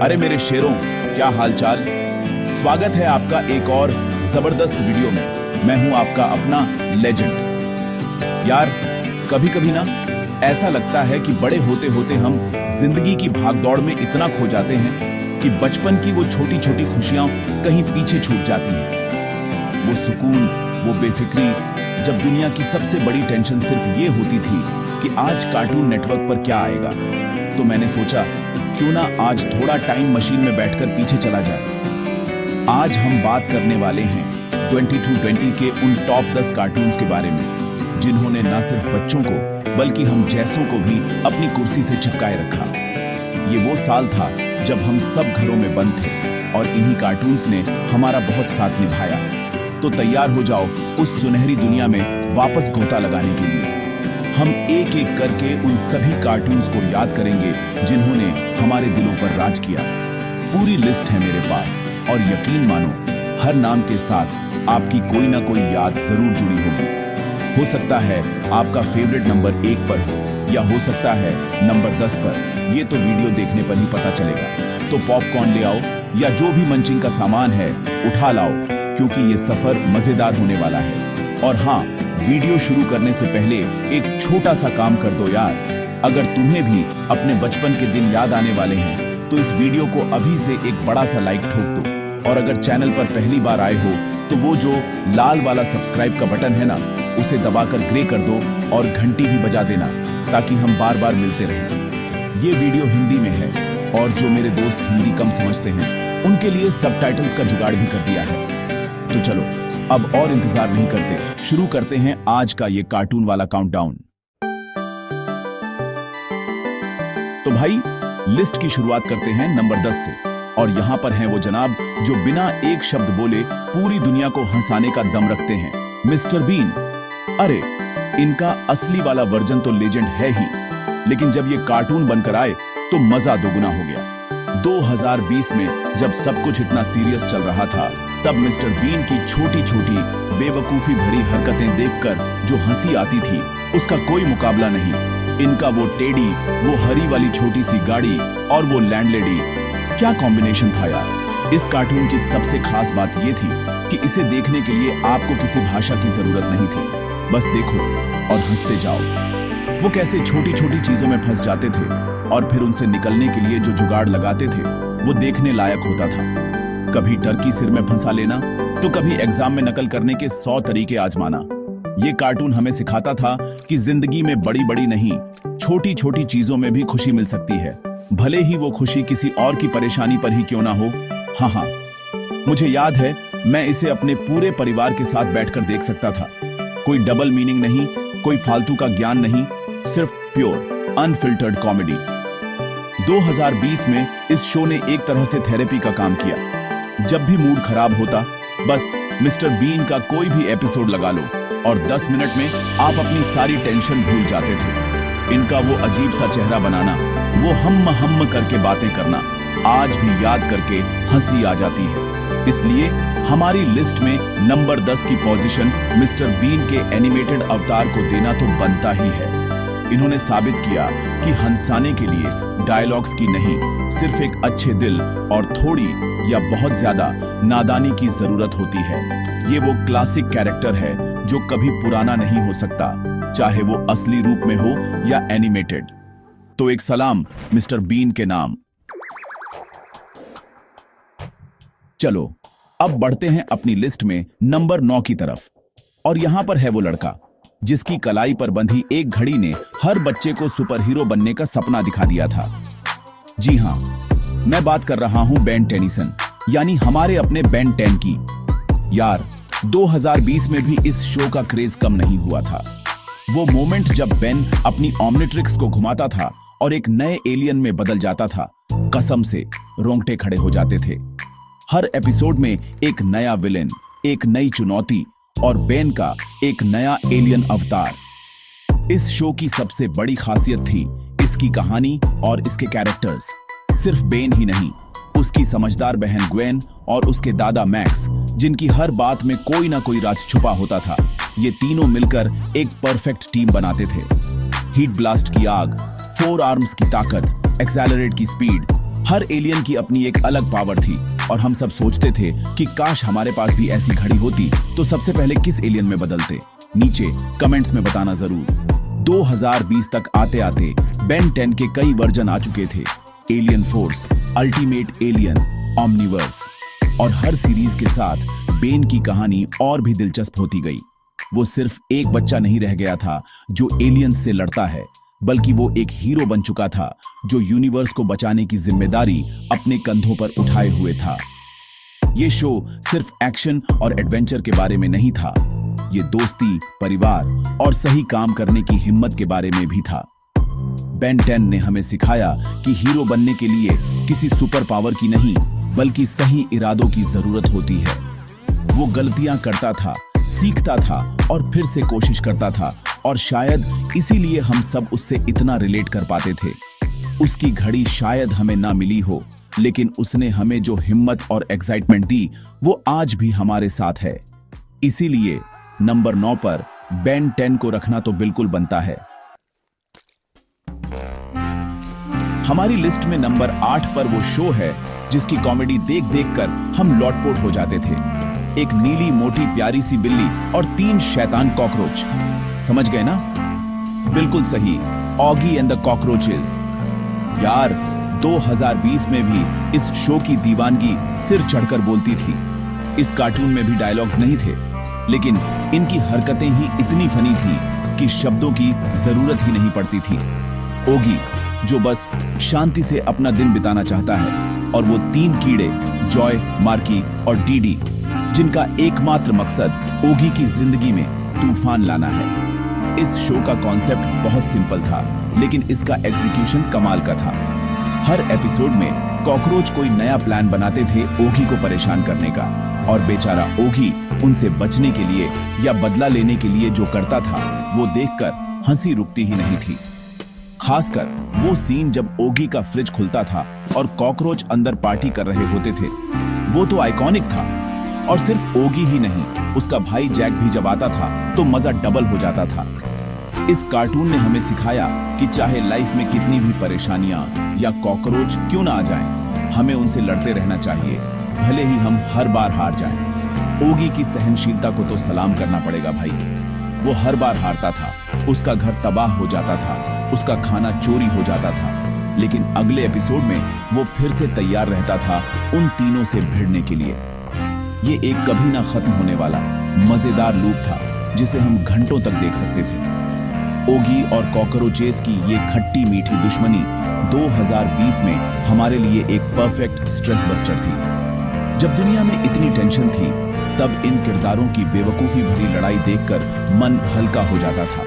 अरे मेरे शेरों, क्या हालचाल। स्वागत है आपका एक और जबरदस्त वीडियो में। मैं हूं आपका अपना लेजेंड। यार, कभी कभी ना ऐसा लगता है कि बड़े होते होते हम जिंदगी की भागदौड़ में इतना खो जाते हैं कि बचपन की वो छोटी छोटी खुशियां कहीं पीछे छूट जाती हैं। वो सुकून, वो बेफिक्री, जब दुनिया की सबसे बड़ी टेंशन सिर्फ ये होती थी कि आज कार्टून नेटवर्क पर क्या आएगा। तो मैंने सोचा क्यों ना आज थोड़ा टाइम मशीन में बैठकर पीछे चला जाए। आज हम बात करने वाले हैं 2220 के उन टॉप 10 कार्टून्स के बारे में जिन्होंने न सिर्फ बच्चों को बल्कि हम जैसों को भी अपनी कुर्सी से चिपकाए रखा। ये वो साल था जब हम सब घरों में बंद थे और इन्हीं कार्टून्स ने हमारा बहुत साथ निभाया। तो तैयार हो जाओ उस सुनहरी दुनिया में वापस गोता लगाने के लिए। हम एक एक करके उन सभी कार्टून्स को याद करेंगे जिन्होंने हमारे दिलों पर राज किया। पूरी लिस्ट है मेरे पास और यकीन मानो हर नाम के साथ आपकी कोई ना कोई याद जरूर जुड़ी होगी। हो सकता है आपका फेवरेट नंबर 1 पर हो या हो सकता है नंबर 10 पर। ये तो वीडियो देखने पर ही पता चलेगा। तो पॉपकॉर्न ले आओ या जो भी मंचिंग का सामान है उठा लाओ, क्योंकि ये सफर मजेदार होने वाला है। और हाँ, वीडियो शुरू करने से पहले एक छोटा सा काम कर दो यार। अगर तुम्हें भी अपने बचपन के दिन याद आने वाले हैं तो इस वीडियो को अभी से एक बड़ा सा लाइक ठोक दो। और अगर चैनल पर पहली बार आए हो तो वो जो लाल वाला सब्सक्राइब का बटन है ना, उसे दबाकर ग्रे कर दो और घंटी भी बजा देना ताकि हम बार बार मिलते रहें। ये वीडियो हिंदी में है और जो मेरे दोस्त हिंदी कम समझते हैं उनके लिए सबटाइटल्स का जुगाड़ भी कर दिया है। तो चलो अब और इंतजार नहीं करते, शुरू करते हैं आज का ये कार्टून वाला काउंटडाउन। तो भाई लिस्ट की शुरुआत करते हैं नंबर 10 से। और यहां पर हैं वो जनाब जो बिना एक शब्द बोले पूरी दुनिया को हंसाने का दम रखते हैं, मिस्टर बीन। अरे इनका असली वाला वर्जन तो लेजेंड है ही, लेकिन जब ये कार्टून बनकर आए तो मजा दोगुना हो गया। 2020 में जब सब कुछ इतना सीरियस चल रहा था, तब मिस्टर बीन की छोटी छोटी बेवकूफी भरी हरकतें देखकर जो हंसी आती थी उसका कोई मुकाबला नहीं। इनका वो टेडी, वो हरी वाली छोटी सी गाड़ी और वो लैंडलेडी, क्या कॉम्बिनेशन था यार। इस कार्टून की सबसे खास बात ये थी कि इसे देखने के लिए आपको किसी भाषा की जरूरत नहीं थी। बस देखो और हंसते जाओ। वो कैसे छोटी छोटी चीजों में फंस जाते थे और फिर उनसे निकलने के लिए जो जुगाड़ लगाते थे वो देखने लायक होता था। कभी टर्की सिर में फंसा लेना तो कभी एग्जाम में नकल करने के 100 तरीके आजमाना। ये कार्टून हमें सिखाता था कि जिंदगी में बड़ी बड़ी नहीं, छोटी छोटी चीजों में भी खुशी मिल सकती है, भले ही वो खुशी किसी और की परेशानी पर ही क्यों ना हो। हाँ, मुझे याद है मैं इसे अपने पूरे परिवार के साथ बैठकर देख सकता था। कोई डबल मीनिंग नहीं, कोई फालतू का ज्ञान नहीं, सिर्फ प्योर अनफिल्टर्ड कॉमेडी। 2020 में इस शो ने एक तरह से थेरेपी का काम किया। जब भी मूड खराब होता, बस मिस्टर बीन का कोई भी एपिसोड लगा लो और 10 मिनट में आप अपनी सारी टेंशन भूल जाते थे। इनका वो अजीब सा चेहरा बनाना, वो हम करके बातें करना, आज भी याद करके हंसी आ जाती है। इसलिए हमारी लिस्ट में नंबर 10 की पोजीशन मिस्टर बीन के एनिमेटेड अवतार को देना तो बनता ही है। इन्होंने साबित किया कि हंसाने के लिए डायलॉग्स की नहीं, सिर्फ एक अच्छे दिल और थोड़ी या बहुत ज्यादा नादानी की जरूरत होती है। ये वो क्लासिक कैरेक्टर है जो कभी पुराना नहीं हो सकता, चाहे वो असली रूप में हो या एनिमेटेड। तो एक सलाम मिस्टर बीन के नाम। चलो अब बढ़ते हैं अपनी लिस्ट में नंबर 9 की तरफ। और यहां पर है वो लड़का जिसकी कलाई पर बंधी एक घड़ी ने हर बच्चे को सुपर हीरो बनने का सपना दिखा दिया था। जी हां, मैं बात कर रहा हूं बेन टेनिसन, यानी हमारे अपने बेन 10 की। यार 2020 में भी इस शो का क्रेज कम नहीं हुआ था। वो मोमेंट जब बेन अपनी ओमनिट्रिक्स को घुमाता था और एक नए एलियन में बदल जाता था, कसम से रोंगटे खड़े हो जाते थे। हर एपिसोड में एक नया विलेन, एक नई चुनौती और बेन का एक नया एलियन अवतार। इस शो की सबसे बड़ी खासियत थी इसकी कहानी और इसके कैरेक्टर्स। सिर्फ बेन ही नहीं, उसकी समझदार बहन ग्वेन और उसके दादा मैक्स, जिनकी हर बात में कोई ना कोई राज छुपा होता था। ये तीनों मिलकर एक परफेक्ट टीम बनाते थे। हीट ब्लास्ट की आग, 4 आर्म्स की ताकत, एक्सेलरेट की स्पीड, हर एलियन की अपनी एक अलग पावर थी और हम सब सोचते थे कि काश हमारे पास भी ऐसी घड़ी होती तो सबसे पहले किस एलियन में बदलते। नीचे कमेंट्स में बताना जरूर। 2020 तक आते आते बेन 10 के कई वर्जन आ चुके थे। Alien force, ultimate alien, Omniverse, और हर सीरीज के साथ बेन की कहानी और भी दिलचस्प होती गई। वो सिर्फ एक बच्चा नहीं रह गया था जो एलियंस से लड़ता है, बल्कि वो एक हीरो बन चुका था जो यूनिवर्स को बचाने की जिम्मेदारी अपने कंधों पर उठाए हुए था। ये शो सिर्फ एक्शन और एडवेंचर के बारे में नहीं था, ये दोस्ती, परिवार और सही काम करने की हिम्मत के बारे में भी था। बेन 10 ने हमें सिखाया कि हीरो बनने के लिए किसी सुपर पावर की नहीं, बल्कि सही इरादों की जरूरत होती है। वो गलतियां करता था, सीखता था और फिर से कोशिश करता था, और शायद इसीलिए हम सब उससे इतना रिलेट कर पाते थे। उसकी घड़ी शायद हमें ना मिली हो, लेकिन उसने हमें जो हिम्मत और एक्साइटमेंट दी वो आज भी हमारे साथ है। इसीलिए नंबर 9 पर बेन 10 को रखना तो बिल्कुल बनता है। हमारी लिस्ट में नंबर 8 पर वो शो है जिसकी कॉमेडी देख देख कर हम लौटपोट हो जाते थे। एक नीली मोटी प्यारी सी बिल्ली और 3 शैतान कॉकरोच। समझ गए ना? बिल्कुल सही, ऑगी एंड द कॉकरोचेस। यार 2020 में भी इस शो की दीवानगी सिर चढ़कर बोलती थी। इस कार्टून में भी डायलॉग्स नहीं थे, लेकिन इनकी हरकतें ही इतनी फनी थी कि शब्दों की जरूरत ही नहीं पड़ती थी। ओगी जो बस शांति से अपना दिन बिताना चाहता है, और वो 3 कीड़े जॉय, मार्की और डीडी, जिनका एकमात्र मकसद ओगी की जिंदगी में तूफान लाना है। इस शो का कॉन्सेप्ट बहुत सिंपल था, लेकिन इसका एग्जीक्यूशन कमाल का था। हर एपिसोड में कॉकरोच कोई नया प्लान बनाते थे ओगी को परेशान करने का, और बेचारा ओगी उनसे बचने के लिए या बदला लेने के लिए जो करता था वो देखकर हंसी रुकती ही नहीं थी। खासकर वो सीन जब ओगी का फ्रिज खुलता था और कॉकरोच अंदर पार्टी कर रहे होते थे, वो तो आइकॉनिक था। और सिर्फ ओगी ही नहीं, उसका भाई जैक भी जब आता था तो मजा डबल हो जाता था। इस कार्टून ने हमें सिखाया कि चाहे लाइफ में कितनी भी परेशानियां या कॉकरोच क्यों ना आ जाएं, हमें उनसे लड़ते रहना चाहिए, भले ही हम हर बार हार जाएं। ओगी की सहनशीलता को तो सलाम करना पड़ेगा भाई। वो हर बार हारता था, उसका घर तबाह हो जाता था, उसका खाना चोरी हो जाता था, लेकिन अगले एपिसोड में वो फिर से तैयार रहता था उन तीनों से भिड़ने के लिए। ये एक कभी ना खत्म होने वाला मजेदार लूप था जिसे हम घंटों तक देख सकते थे। ओगी और कॉकरोचेस की ये खट्टी मीठी दुश्मनी 2020 में हमारे लिए एक परफेक्ट स्ट्रेस बस्टर थी। जब दुनिया में इतनी टेंशन थी, तब इन किरदारों की बेवकूफी भरी लड़ाई देखकर मन हल्का हो जाता था।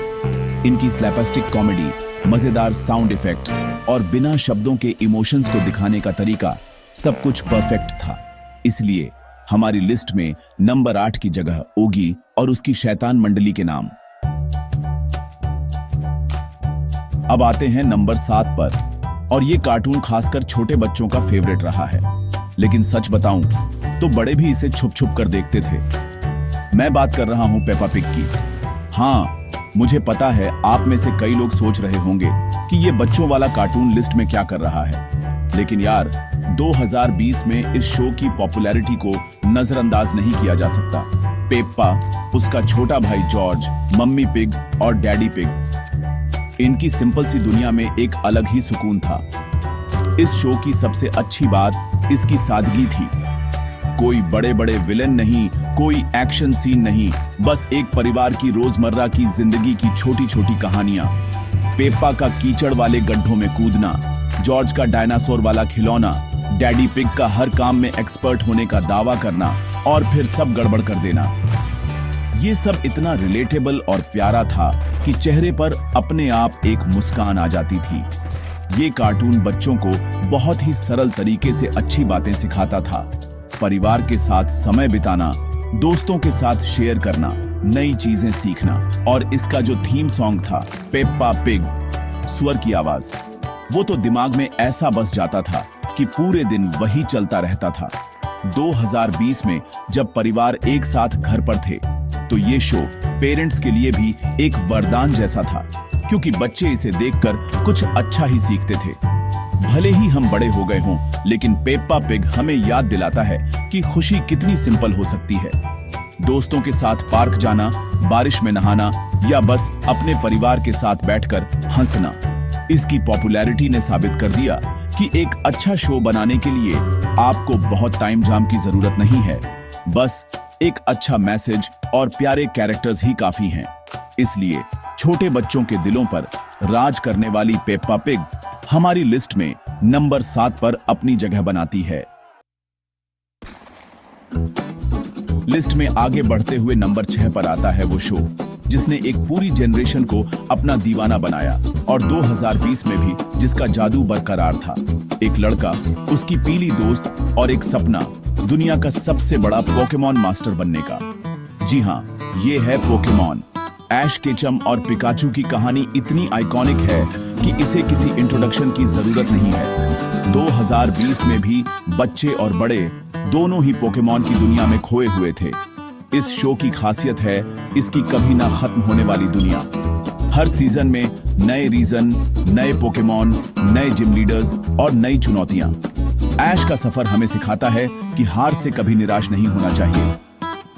इनकी स्लैपस्टिक कॉमेडी, मजेदार साउंड इफेक्ट्स और बिना शब्दों के इमोशंस को दिखाने का तरीका सब कुछ परफेक्ट था। इसलिए हमारी लिस्ट में नंबर 8 की जगह ओगी और उसकी शैतान मंडली के नाम। अब आते हैं नंबर 7 पर, और ये कार्टून खासकर छोटे बच्चों का फेवरेट रहा है, लेकिन सच बताऊं तो बड़े भी इसे छुप छुप कर देखते थे। मैं बात कर रहा हूं पेपा पिग की। हाँ, मुझे पता है आप में से कई लोग सोच रहे होंगे कि ये बच्चों वाला कार्टून लिस्ट में क्या कर रहा है, लेकिन यार 2020 में इस शो की पॉपुलैरिटी को नजरअंदाज नहीं किया जा सकता। पेप्पा, उसका छोटा भाई जॉर्ज, मम्मी पिग और डैडी पिग, इनकी सिंपल सी दुनिया में एक अलग ही सुकून था। इस शो की सबसे अच्छी बात इसकी सादगी थी। कोई बड़े बड़े विलेन नहीं, कोई एक्शन सीन नहीं, बस एक परिवार की रोजमर्रा की जिंदगी की छोटी छोटी कहानियां। पेप्पा का कीचड़ वाले गड्ढों में कूदना, जॉर्ज का डायनासोर वाला खिलौना, डैडी पिग का हर काम में एक्सपर्ट होने का दावा करना और फिर सब गड़बड़ कर देना। ये सब इतना रिलेटेबल और प्यारा था कि चेहरे पर अपने आप एक मुस्कान आ जाती थी। ये कार्टून बच्चों को बहुत ही सरल तरीके से अच्छी बातें सिखाता था। परिवार के साथ समय बिताना, दोस्तों के साथ शेयर करना, नई चीजें सीखना, और इसका जो थीम सॉन्ग था पेप्पा पिग, स्वर की आवाज, वो तो दिमाग में ऐसा बस जाता था कि पूरे दिन वही चलता रहता था। 2020 में जब परिवार एक साथ घर पर थे तो ये शो पेरेंट्स के लिए भी एक वरदान जैसा था, क्योंकि बच्चे इसे देखकर कुछ अच्छा ही सीखते थे। भले ही हम बड़े हो गए हों, लेकिन पेप्पा पिग हमें याद दिलाता है कि खुशी कितनी सिंपल हो सकती है। दोस्तों के साथ पार्क जाना, बारिश में नहाना या बस अपने परिवार के साथ बैठकर हंसना। इसकी पॉपुलैरिटी ने साबित कर दिया कि एक अच्छा शो बनाने के लिए आपको बहुत टाइम जाम की जरूरत नहीं है, बस एक अच्छा मैसेज और प्यारे कैरेक्टर्स ही काफी हैं। इसलिए छोटे बच्चों के दिलों पर राज करने वाली पेप्पा पिग हमारी लिस्ट में नंबर 7 पर अपनी जगह बनाती है। लिस्ट में आगे बढ़ते हुए नंबर 6 पर आता है वो शो जिसने एक पूरी जनरेशन को अपना दीवाना बनाया और 2020 में भी जिसका जादू बरकरार था। एक लड़का, उसकी पीली दोस्त और एक सपना, दुनिया का सबसे बड़ा पोकेमॉन मास्टर बनने का। जी हाँ, ये है पोकेमॉन। ऐश केचम और पिकाचू की कहानी इतनी आइकॉनिक है कि इसे किसी इंट्रोडक्शन की जरूरत नहीं है। 2020 में भी बच्चे और बड़े दोनों ही पोकेमॉन की दुनिया में खोए हुए थे। इस शो की खासियत है इसकी कभी ना खत्म होने वाली दुनिया। हर सीजन में नए रीजन, नए पोकेमॉन, नए जिम लीडर्स और नई चुनौतियां। ऐश का सफर हमें सिखाता है कि हार से कभी निराश नहीं होना चाहिए।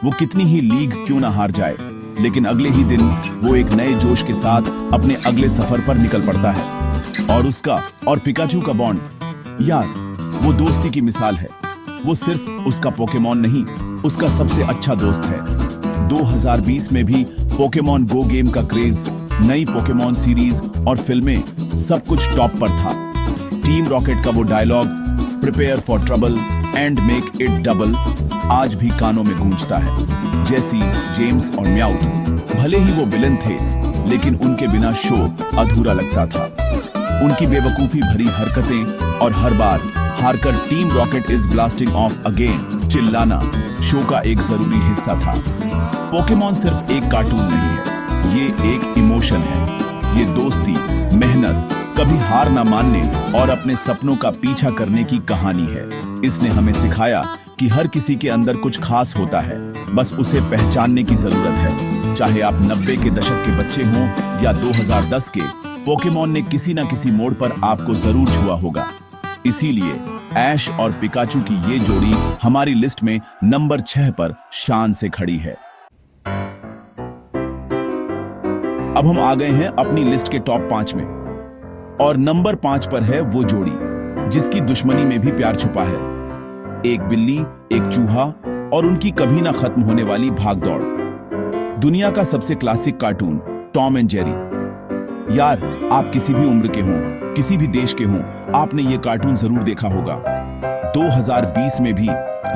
वो कितनी ही लीग क्यों ना हार जाए, लेकिन अगले ही दिन वो एक नए जोश के साथ अपने अगले सफर पर निकल पड़ता है। और उसका और पिकाचू का बॉन्ड, यार, वो दोस्ती की मिसाल है। वो सिर्फ उसका पोकेमॉन नहीं, उसका सबसे अच्छा दोस्त है। 2020 में भी पोकेमॉन गो गेम का क्रेज, नई पोकेमॉन सीरीज और फिल्में, सब कुछ टॉप पर था। टीम रॉकेट का वो dialogue, prepare for trouble and make it double, आज भी कानों में गूंजता है। जेसी, जेम्स और म्याउथ भले ही वो विलन थे, लेकिन उनके बिना शो अधूरा लगता था। उनकी बेवकूफी भरी हरकतें और हर बार हारकर team rocket is blasting of again चिल्लाना शो का एक जरूरी हिस्सा था। पोकेमॉन सिर्फ एक कार्टून नहीं है, ये एक इमोशन है। ये दोस्ती, मेहनत, कभी हार ना मानने और अपने सपनों का पीछा करने की कहानी है। इसने हमें सिखाया कि हर किसी के अंदर कुछ खास होता है, बस उसे पहचानने की जरूरत है। चाहे आप 90 के दशक के बच्चे हों या 2010 के, पोकेमॉन ने किसी न किसी मोड़ पर आपको जरूर छुआ होगा। इसीलिए ऐश और पिकाचू की ये जोड़ी हमारी लिस्ट में नंबर 6 पर शान से खड़ी है। अब हम आ गए हैं अपनी लिस्ट के टॉप 5 में और नंबर 5 पर है वो जोड़ी जिसकी दुश्मनी में भी प्यार छुपा है। एक बिल्ली, एक चूहा और उनकी कभी ना खत्म होने वाली भागदौड़। दुनिया का सबसे classic cartoon Tom and Jerry. यार, आप किसी भी उम्र के हों, किसी भी देश के हों, आपने ये कार्टून जरूर देखा होगा। 2020 में भी,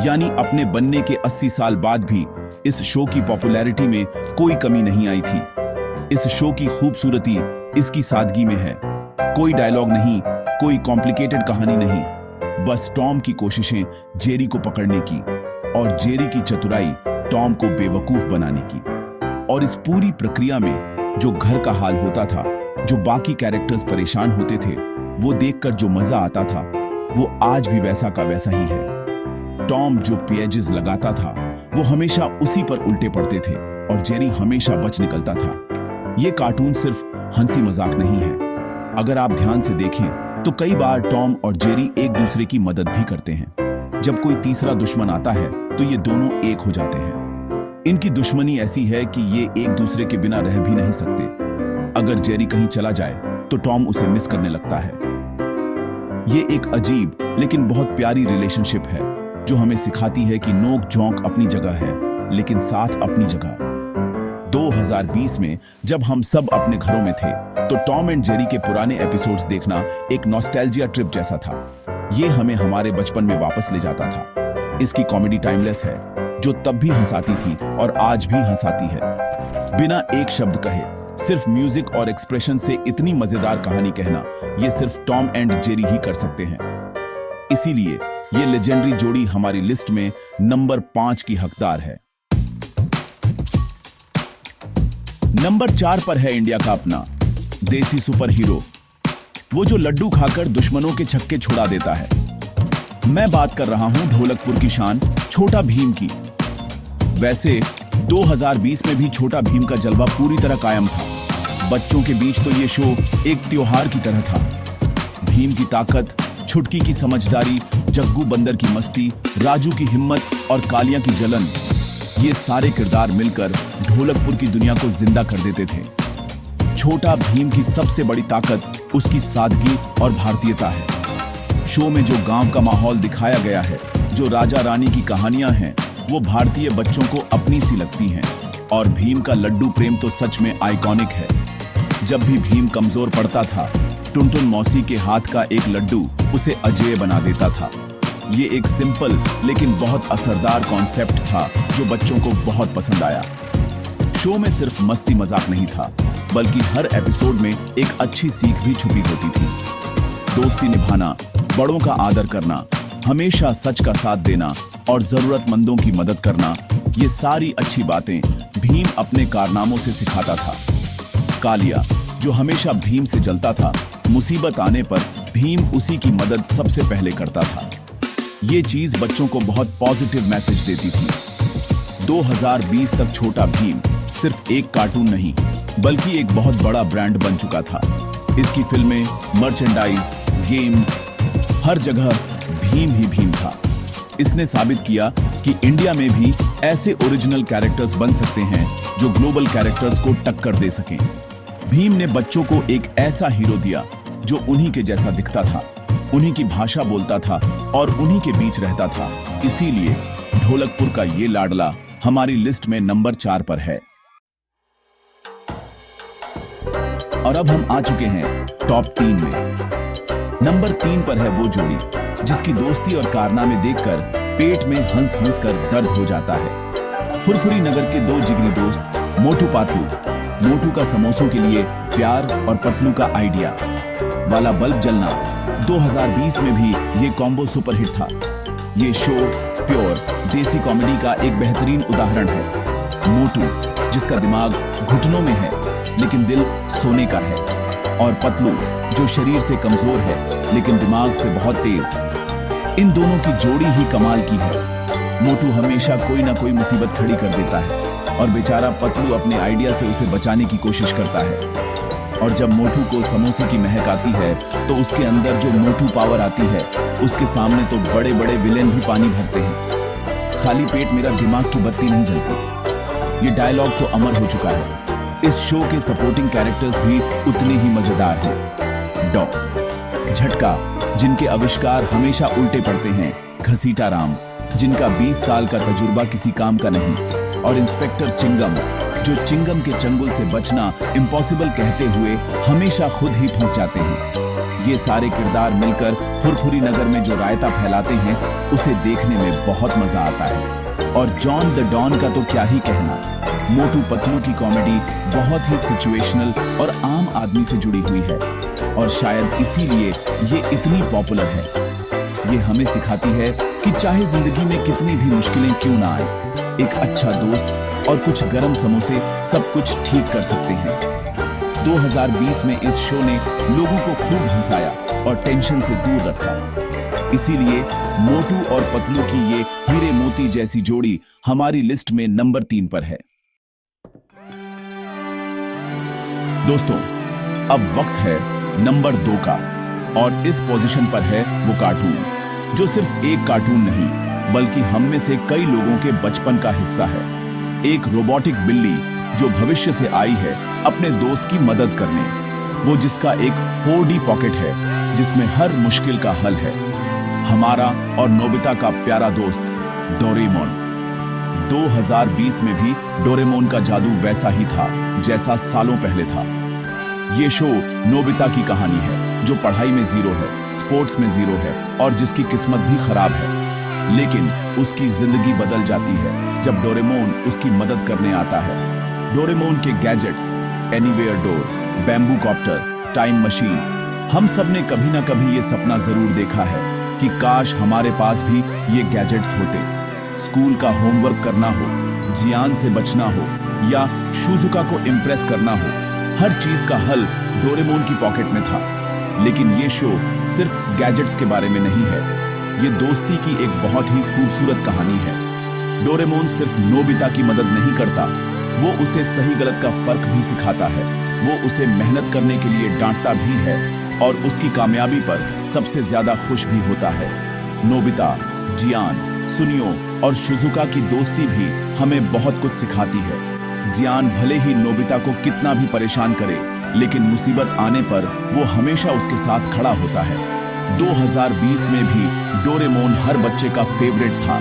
यानी अपने बनने के 80 साल बाद भी, इस शो की पॉपुलैरिटी में कोई कमी नहीं आई थी। इस शो की खूबसूरती इसकी सादगी में है। कोई डायलॉग नहीं, कोई कॉम्प्लिकेटेड कहानी नहीं, बस टॉम की कोशिशें जेरी को पकड़ने की और जेरी की चतुराई टॉम को बेवकूफ बनाने की। और इस पूरी प्रक्रिया में जो घर का हाल होता था, जो बाकी कैरेक्टर्स परेशान होते थे, वो देखकर जो मजा आता था, वो आज भी वैसा का वैसा ही है। टॉम जो पेजेस लगाता था, वो हमेशा उसी पर उल्टे पड़ते थे और जेरी हमेशा बच निकलता था। ये कार्टून सिर्फ हंसी मजाक नहीं है। अगर आप ध्यान से देखें तो कई बार टॉम और जेरी एक दूसरे की मदद भी करते हैं। जब कोई तीसरा दुश्मन आता है तो ये दोनों एक हो जाते हैं। इनकी दुश्मनी ऐसी है कि ये एक दूसरे के बिना रह भी नहीं सकते। अगर जेरी कहीं चला जाए तो टॉम उसे मिस करने लगता है। ये एक अजीब लेकिन बहुत प्यारी रिलेशनशिप है जो हमें सिखाती है कि नोक झोंक अपनी जगह है, लेकिन साथ अपनी जगह। 2020 में जब हम सब अपने घरों में थे तो टॉम एंड जेरी के पुराने एपिसोड्स देखना एक नॉस्टैल्जिया ट्रिप जैसा था। ये हमें हमारे बचपन में वापस ले जाता था। इसकी कॉमेडी टाइमलेस है, जो तब भी हंसाती थी और आज भी हंसाती है। बिना एक शब्द कहे, सिर्फ म्यूजिक और एक्सप्रेशन से इतनी मजेदार कहानी कहना, ये सिर्फ टॉम एंड जेरी ही कर सकते हैं। इसीलिए ये लेजेंडरी जोड़ी हमारी लिस्ट में नंबर 5 की हकदार है। नंबर 4 पर है इंडिया का अपना देसी सुपर हीरो, वो जो लड्डू खाकर दुश्मनों के छक्के छुड़ा देता है। मैं बात कर रहा हूं ढोलकपुर की शान छोटा भीम की। वैसे 2020 में भी छोटा भीम का जलवा पूरी तरह कायम था। बच्चों के बीच तो ये शो एक त्योहार की तरह था। भीम की ताकत, छुटकी की समझदारी, जग्गू बंदर की मस्ती, राजू की हिम्मत और कालिया की जलन, ये सारे किरदार मिलकर ढोलकपुर की दुनिया को जिंदा कर देते थे। छोटा भीम की सबसे बड़ी ताकत उसकी सादगी और भारतीयता है। शो में जो गांव का माहौल दिखाया गया है, जो राजा रानी की कहानियां हैं, वो भारतीय बच्चों को अपनी सी लगती हैं। और भीम का लड्डू प्रेम तो सच में आइकॉनिक है। जब भी भीम कमजोर पड़ता था, टुनटुन मौसी के हाथ का एक लड्डू उसे अजेय बना देता था। ये एक सिंपल लेकिन बहुत असरदार कॉन्सेप्ट था जो बच्चों को बहुत पसंद आया। शो में सिर्फ मस्ती मजाक नहीं था, बल्कि हर एपिसोड में एक अच्छी सीख भी छुपी होती थी। दोस्ती निभाना, बड़ों का आदर करना, हमेशा सच का साथ देना और जरूरतमंदों की मदद करना, ये सारी अच्छी बातें भीम अपने कारनामों से सिखाता था। कालिया, जो हमेशा भीम से जलता था, मुसीबत आने पर भीम उसी की मदद सबसे पहले करता था। ये चीज बच्चों को बहुत पॉजिटिव मैसेज देती थी। 2020 तक छोटा भीम सिर्फ एक कार्टून नहीं, बल्कि एक बहुत बड़ा ब्रांड बन चुका था। इसकी फिल्में, मर्चेंडाइज, गेम्स, हर जगह भीम ही भीम था। इसने साबित किया कि इंडिया में भी ऐसे ओरिजिनल कैरेक्टर्स बन सकते हैं जो ग्लोबल कैरेक्टर्स को टक्कर दे सकें। भीम ने बच्चों को एक ऐसा हीरो दिया जो उन्हीं के जैसा दिखता था, उन्हीं की भाषा बोलता था और उन्हीं के बीच रहता था। इसीलिए ढोलकपुर का ये लाडला हमारी लिस्ट में नंबर 4 पर है। और अब हम आ चुके हैं टॉप 3 में। नंबर 3 पर है वो जोड़ी जिसकी दोस्ती और कारनामे देखकर पेट में हंस हंस कर दर्द हो जाता है। फुरफुरी नगर के दो जिगरी दोस्त मोटू पातलू। मोटू का समोसों के लिए प्यार और पतलू का आइडिया वाला बल्ब जलना। 2020 में भी ये कॉम्बो सुपरहिट था। ये शो प्योर देसी कॉमेडी का एक बेहतरीन उदाहरण है। मोटू, जिसका दिमाग घुटनों में है लेकिन दिल सोने का है, और पतलू, जो शरीर से कमजोर है लेकिन दिमाग से बहुत तेज। इन दोनों की जोड़ी ही कमाल की है। मोटू हमेशा कोई ना कोई मुसीबत खड़ी कर देता है और बेचारा पतलू अपने आइडिया से उसे बचाने की कोशिश करता है। और जब मोटू को समोसे की महक आती है तो उसके अंदर जो मोटू पावर आती है, उसके सामने तो बड़े बड़े विलेन भी पानी भरते हैं। खाली पेट मेरा दिमाग की बत्ती नहीं जलती। ये डायलॉग तो अमर हो चुका है। इस शो के सपोर्टिंग कैरेक्टर्स भी उतने ही मजेदार हैं। डॉग, झटका, जिनके आविष्कार हमेशा उल्टे पड़ते हैं। घसीटा राम, जिनका 20 साल का तजुर्बा किसी काम का नहीं। और इंस्पेक्टर चिंगम, जो चिंगम के चंगुल से बचना इम्पॉसिबल कहते हुए हमेशा खुद ही फंस जाते हैं। ये सारे किरदार मिलकर फुरफुरी नगर में जो रायता फैलाते हैं, उसे देखने में बहुत मजा आता है। और जॉन द डॉन का तो क्या ही कहना। मोटू पतलू की कॉमेडी बहुत ही सिचुएशनल और आम आदमी से जुड़ी हुई है, और शायद इसीलिए ये इतनी पॉपुलर है। ये हमें सिखाती है कि चाहे जिंदगी में कितनी भी मुश्किलें क्यों ना आए, एक अच्छा दोस्त और कुछ गरम समोसे सब कुछ ठीक कर सकते हैं। 2020 में इस शो ने लोगों को खूब हंसाया और टेंशन से दूर रखा। इसीलिए मोटू और पतलू की ये हीरे मोती जैसी जोड़ी हमारी लिस्ट में नंबर 3 पर है। दोस्तों, अब वक्त है नंबर 2 का, और इस पोजीशन पर है वो कार्टून जो सिर्फ एक कार्टून नहीं, बल्कि हम में से कई लोगों के बचपन का हिस्सा है। एक रोबोटिक बिल्ली जो भविष्य से आई है अपने दोस्त की मदद करने। वो जिसका एक 4D पॉकेट है जिसमें हर मुश्किल का हल है। हमारा और नोबिता का प्यारा दोस्त डोरेमोन। 2020 में भी डोरेमोन का जादू वैसा ही था जैसा सालों पहले था। ये शो नोबिता की कहानी है, जो पढ़ाई में जीरो है, स्पोर्ट्स में जीरो है और जिसकी किस्मत भी खराब है। लेकिन उसकी जिंदगी बदल जाती है जब डोरेमोन उसकी मदद करने आता है। डोरेमोन के gadgets, anywhere door, bamboo copter, time machine, हम सब ने कभी ना कभी ये सपना जरूर देखा है कि काश हमारे पास भी ये गैजेट्स होते। स्कूल का होमवर्क करना हो, जियान से बचना हो या शिजुका को इम्प्रेस करना हो, हर चीज का हल डोरेमोन की पॉकेट में था। लेकिन ये शो सिर्फ गैजेट्स के बारे में नहीं है, ये दोस्ती की एक बहुत ही खूबसूरत कहानी है। डोरेमोन सिर्फ नोबिता की मदद नहीं करता, वो उसे सही गलत का फर्क भी सिखाता है। वो उसे मेहनत करने के लिए डांटता भी है और उसकी कामयाबी पर सबसे ज्यादा खुश भी होता है। नोबिता, जियान, सुनियो और शिजुका की दोस्ती भी हमें बहुत कुछ सिखाती है। जियान भले ही नोबिता को कितना भी परेशान करे, लेकिन मुसीबत आने पर वो हमेशा उसके साथ खड़ा होता है। 2020 में भी डोरेमोन हर बच्चे का फेवरेट था।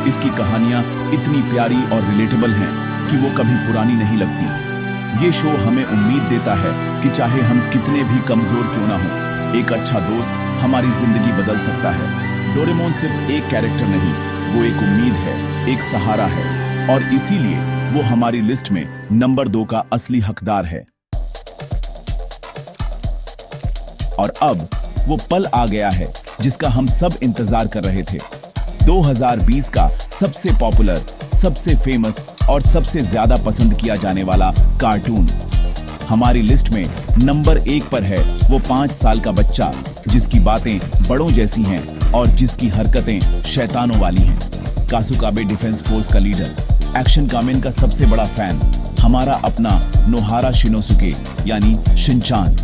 इसकी कहानियां इतनी प्यारी और रिलेटेबल हैं कि वो कभी पुरानी नहीं लगती। ये शो हमें उम्मीद देता है कि चाहे हम कितने भी कमजोर क्यों ना हो, एक अच्छा दोस्त हमारी जिंदगी बदल सकता है। डोरेमोन सिर्फ एक कैरेक्टर नहीं, वो एक उम्मीद है, एक सहारा है, और इसीलिए वो हमारी लिस्ट में नंबर 2 का असली हकदार है। और अब वो पल आ गया है जिसका हम सब इंतजार कर रहे थे। 2020 का सबसे पॉपुलर, सबसे फेमस और सबसे ज्यादा पसंद किया जाने वाला कार्टून। हमारी लिस्ट में नंबर 1 पर है वो 5 साल का बच्चा जिसकी बातें बड़ों जैसी हैं और जिसकी हरकतें शैतानों वाली हैं। कासुकाबे डिफेंस फोर्स का लीडर, एक्शन कामेन का सबसे बड़ा फैन, हमारा अपना नोहारा शिनोसुके यानी शिनचान।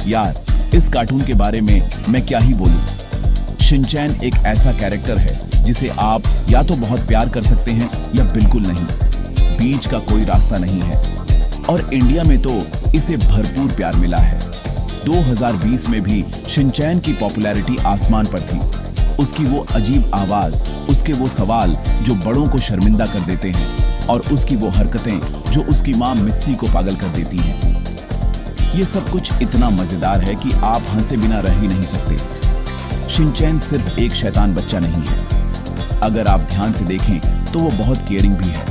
यार, इस कार्टून के बारे में मैं क्या ही बोलूं। शिनचैन एक ऐसा कैरेक्टर है जिसे आप या तो बहुत प्यार कर सकते हैं या बिल्कुल नहीं। बीच का कोई रास्ता नहीं है, और इंडिया में तो इसे भरपूर प्यार मिला है। 2020 में भी शिनचैन की पॉपुलैरिटी आसमान पर थी। उसकी वो अजीब आवाज, उसके वो सवाल जो बड़ों को शर्मिंदा कर देते हैं, और उसकी वो हरकतें जो उसकी मां मिस्सी को पागल कर देती हैं। ये सब कुछ इतना मजेदार है कि आप हंसे बिना रह ही नहीं सकते। शिनचैन सिर्फ एक शैतान बच्चा नहीं है। अगर आप ध्यान से देखें तो वो बहुत केयरिंग भी है।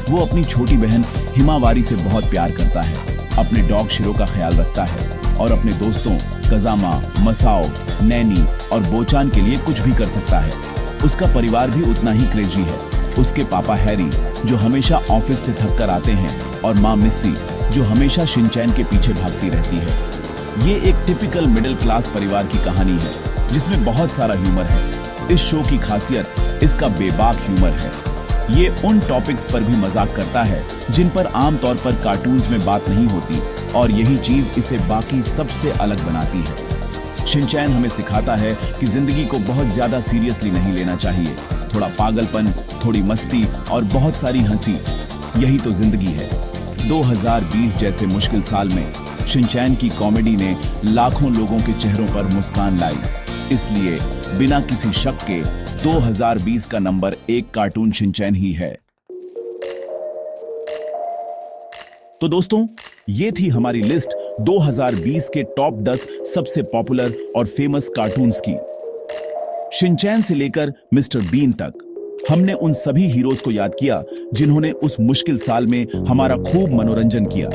वो अपनी छोटी बहन हिमावारी से बहुत प्यार करता है, अपने डॉग शिरो का ख्याल रखता है, और अपने दोस्तों कजामा, मसाओ, नैनी और बोचान के लिए कुछ भी कर सकता है। उसका परिवार भी उतना ही क्रेजी है। उसके पापा हैरी जो हमेशा ऑफिस से थक कर आते हैं, और माँ मिस्सी जो हमेशा शिनचैन के पीछे भागती रहती है। ये एक टिपिकल मिडिल क्लास परिवार की कहानी है जिसमें बहुत सारा ह्यूमर है। इस शो की खासियत इसका बेबाक ह्यूमर है। ये उन टॉपिक्स पर भी मजाक करता है जिन पर आमतौर पर कार्टून्स में बात नहीं होती, और यही चीज इसे बाकी सबसे अलग बनाती है। शिनचैन हमें सिखाता है कि जिंदगी को बहुत ज्यादा सीरियसली नहीं लेना चाहिए। थोड़ा पागलपन, थोड़ी मस्ती और बहुत सारी हंसी, यही तो जिंदगी है। 2020 जैसे मुश्किल साल में शिनचैन की कॉमेडी ने लाखों लोगों के चेहरों पर मुस्कान लाई। इसलिए बिना किसी शक के 2020 का नंबर 1 कार्टून शिनचैन ही है। तो दोस्तों, ये थी हमारी लिस्ट 2020 के टॉप 10 सबसे पॉपुलर और फेमस कार्टून्स की। शिनचैन से लेकर मिस्टर बीन तक हमने उन सभी हीरोज को याद किया जिन्होंने उस मुश्किल साल में हमारा खूब मनोरंजन किया।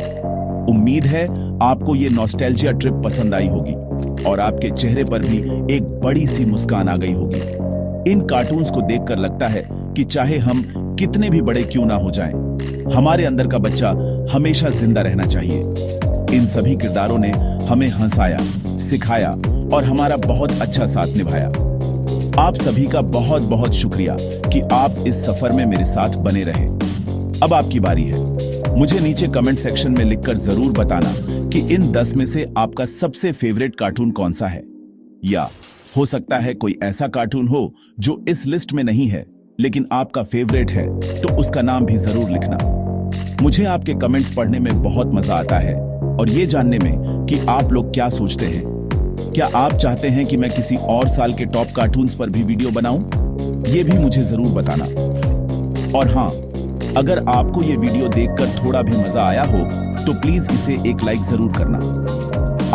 उम्मीद है आपको ये नॉस्टैल्जिया ट्रिप पसंद आई होगी और आपके चेहरे पर भी एक बड़ी सी मुस्कान आ गई होगी। इन कार्टून्स को देखकर लगता है कि चाहे हम कितने भी बड़े क्यों ना हो जाएं, हमारे अंदर का बच्चा हमेशा जिंदा रहना चाहिए। इन सभी किरदारों ने हमें हंसाया, सिखाया और हमारा बहुत अच्छा साथ निभाया। आप सभी का बहुत बहुत शुक्रिया कि आप इस सफर में मेरे साथ बने रहे। अब आपकी बारी है। मुझे नीचे कमेंट सेक्शन में लिखकर जरूर बताना कि इन 10 में से आपका सबसे फेवरेट कार्टून कौन सा है, या हो सकता है कोई ऐसा कार्टून हो जो इस लिस्ट में नहीं है लेकिन आपका फेवरेट है, तो उसका नाम भी जरूर लिखना। मुझे आपके कमेंट्स पढ़ने में बहुत मजा आता है और ये जानने में कि आप लोग क्या सोचते हैं। क्या आप चाहते हैं कि मैं किसी और साल के टॉप कार्टून्स पर भी वीडियो बनाऊं? ये भी मुझे जरूर बताना। और हाँ, अगर आपको ये वीडियो देखकर थोड़ा भी मजा आया हो तो प्लीज इसे एक लाइक जरूर करना।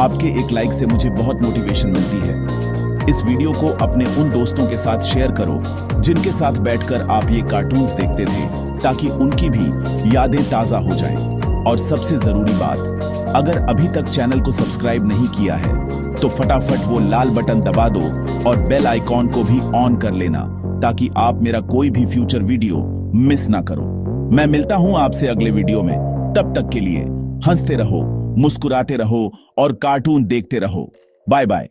आपके एक लाइक से मुझे बहुत मोटिवेशन मिलती है। इस वीडियो को अपने उन दोस्तों के साथ शेयर करो जिनके साथ बैठकर आप ये कार्टून्स देखते थे, ताकि उनकी भी यादें ताजा हो जाएं। और सबसे जरूरी बात, अगर अभी तक चैनल को सब्सक्राइब नहीं किया है तो फटाफट वो लाल बटन दबा दो और बेल आइकॉन को भी ऑन कर लेना, ताकि आप मेरा कोई भी फ्यूचर वीडियो मिस ना करो। मैं मिलता हूं आपसे अगले वीडियो में। तब तक के लिए हंसते रहो, मुस्कुराते रहो और कार्टून देखते रहो। Bye bye.